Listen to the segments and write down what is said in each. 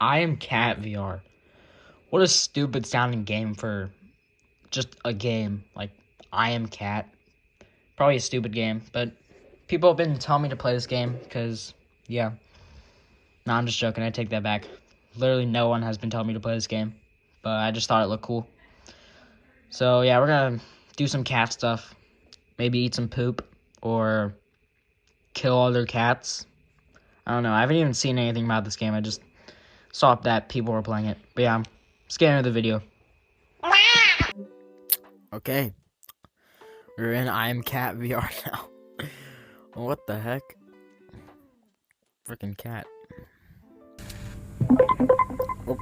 I am Cat VR. What a stupid sounding game for just a game. Like, I am Cat. Probably a stupid game, but people have been telling me to play this game because, yeah. No, I'm just joking. I take that back. Literally, no one has been telling me to play this game, but I just thought it looked cool. So, yeah, we're gonna do some cat stuff. Maybe eat some poop or kill other cats. I don't know. I haven't even seen anything about this game. I just saw that people were playing it. But yeah, let's get into the video. Okay, we're in I am Cat VR now. What the heck? Freaking cat. Oh.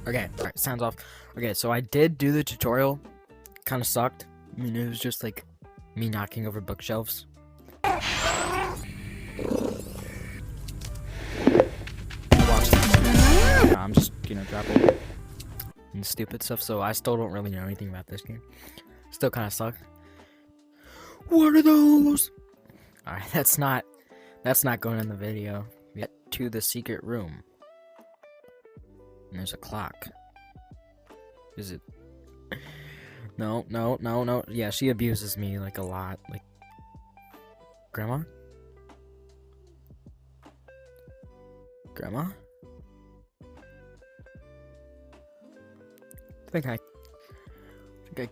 Okay, alright, sounds off. Okay, so I did do the tutorial. Kind of sucked. I mean, it was just like me knocking over bookshelves. I'm just, dropping and stupid stuff, so I still don't really know anything about this game. Still kind of suck. What are those? Alright, that's not going in the video. We get to the secret room. And there's a clock. Is it? No. Yeah, she abuses me, like, a lot. Like, Grandma? Grandma? I think I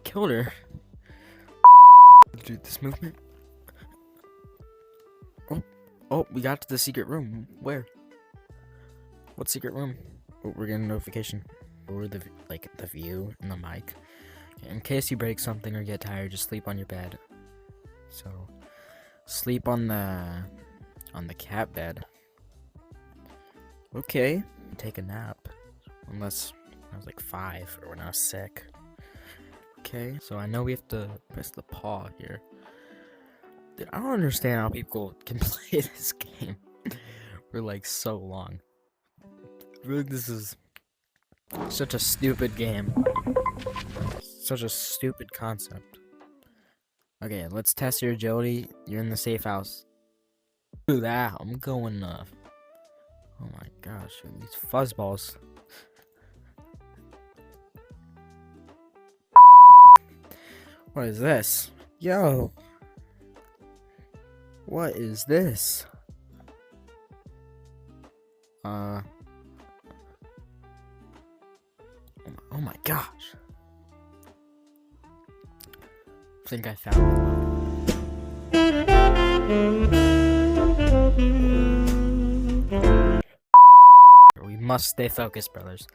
killed her. Dude, this movement. Oh, we got to the secret room. Where? What secret room? Oh, we're getting a notification. Or the view and the mic. In case you break something or get tired, just sleep on your bed. So, sleep on the cat bed. Okay, take a nap. Unless I was like 5 or when I was sick. Okay, so I know we have to press the paw here. Dude, I don't understand how people can play this game for like so long. Really, this is such a stupid game. Such a stupid concept. Okay, let's test your agility. You're in the safe house. Do that. I'm going Oh my gosh, these fuzzballs. What is this? Yo. What is this? Oh my gosh. I think I found it. We must stay focused, brothers.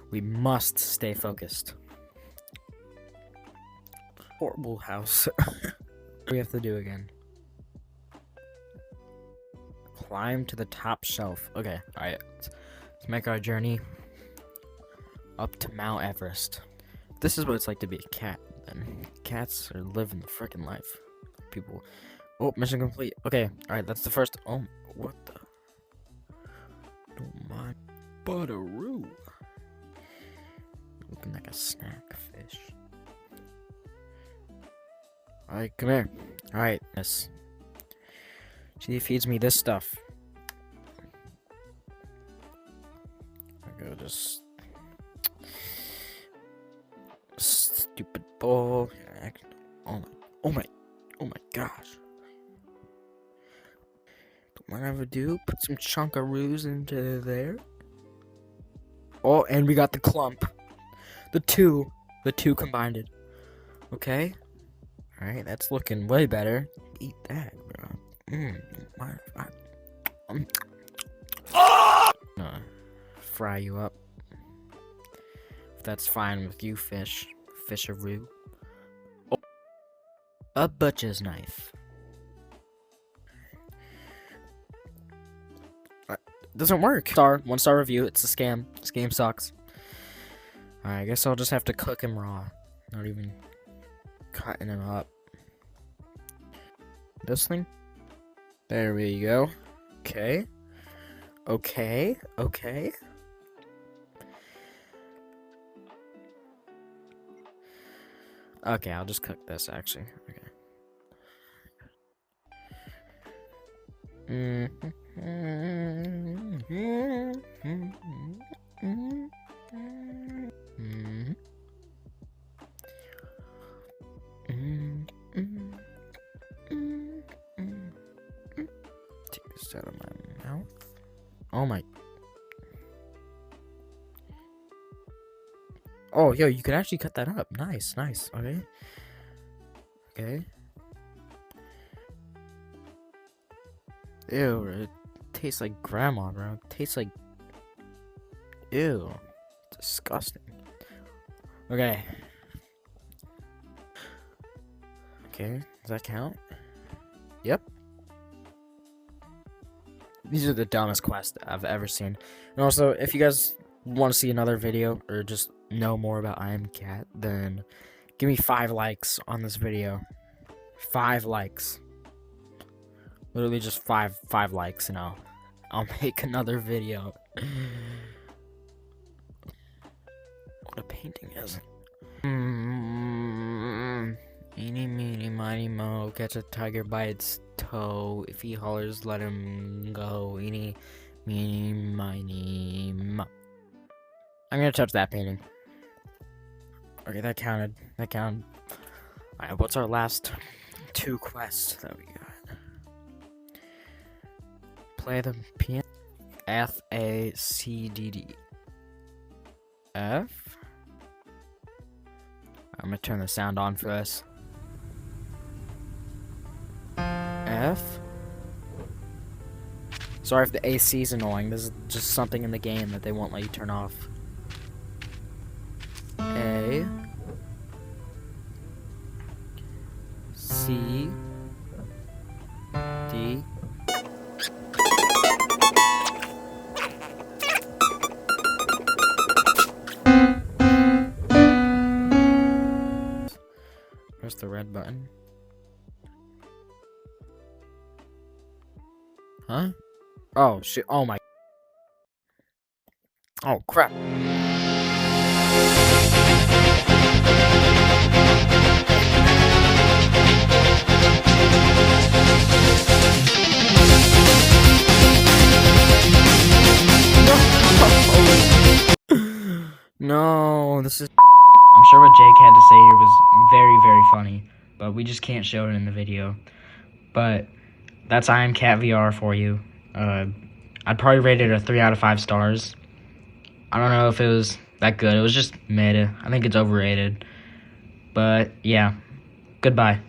We must stay focused. Horrible house. We have to do again. Climb to the top shelf. Okay, alright. Let's make our journey up to Mount Everest. This is what it's like to be a cat, then. Cats are living the freaking life. People. Oh, mission complete. Okay, alright, that's the first. Oh, what the? Don't mind. Butteroo. Looking like a snack fish. Alright, come here. Alright, yes. She feeds me this stuff. I go just stupid ball. Oh my gosh. Don't mind if I do. Put some chunkaroos into there. Oh, and we got the clump. The two combined. Okay. Alright, that's looking way better. Eat that, bro. Fry you up. If that's fine with you, fisheroo. Oh, a butcher's knife. Doesn't work. 1-star review. It's a scam. This game sucks. I guess I'll just have to cook him raw. Not even cutting him up. This thing. There we go. Okay. Okay. Okay, I'll just cook this actually. Okay. taste out of my mouth. Oh my. Oh, yo, you can actually cut that up. Nice, nice. Okay. Okay. Ew, it tastes like grandma, bro. It tastes like. Ew. Disgusting. Okay. Okay, does that count? Yep. These are the dumbest quests I've ever seen. And also, if you guys want to see another video or just know more about I Am Cat, then give me 5 likes on this video. 5 likes. Literally just 5 likes and I'll make another video. What a painting is. Eeny, meeny, miny, mo. Catch a tiger by its toe. If he hollers, let him go. Eeny, meeny, miny, mo. I'm gonna touch that painting. Okay, that counted. That counted. Alright, what's our last 2 quests that we got? Play the piano. F, A, C, D, D. F? I'm gonna turn the sound on for this. F? Sorry if the AC is annoying. This is just something in the game that they won't let you turn off. A. C. D. Press the red button. Huh? Oh shit. Oh my. Oh crap. No, this is. I'm sure what Jake had to say here was very, very funny, but we just can't show it in the video. But that's I Am Cat VR for you. I'd probably rate it a 3 out of 5 stars. I don't know if it was that good. It was just mid. I think it's overrated. But yeah, goodbye.